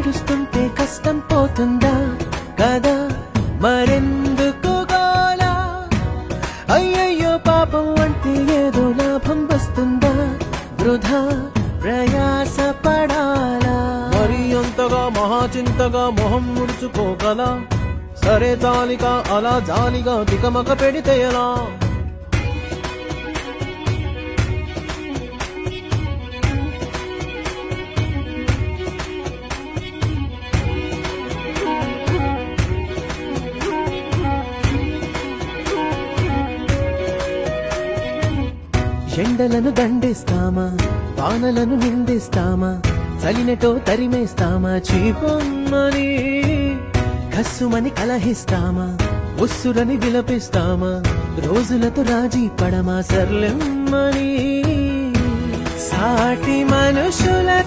ఏడుస్తుంటే కష్టం పోతుందా కదా మరెందుకు గోలా అయ్యయ్యో పాపం అంటే ఏదో లాభం వస్తుందా వృధా ప్రయాస పడాలా మరి అంతగా మహాచింతగా మొహం ముడుచుకోగల సరే జాలిగా అలా జాలిగా తికమక పెడితే ఎలా ఎండలను దండిస్తామా వానలను నిందిస్తామా చలినటో తరిమేస్తామా చీపొమ్మని కస్సుమని కలహిస్తామా ఉస్సురని విలపిస్తామా రోజులతో రాజీ పడమా సర్లెమ్మని సాటి మనుషులతో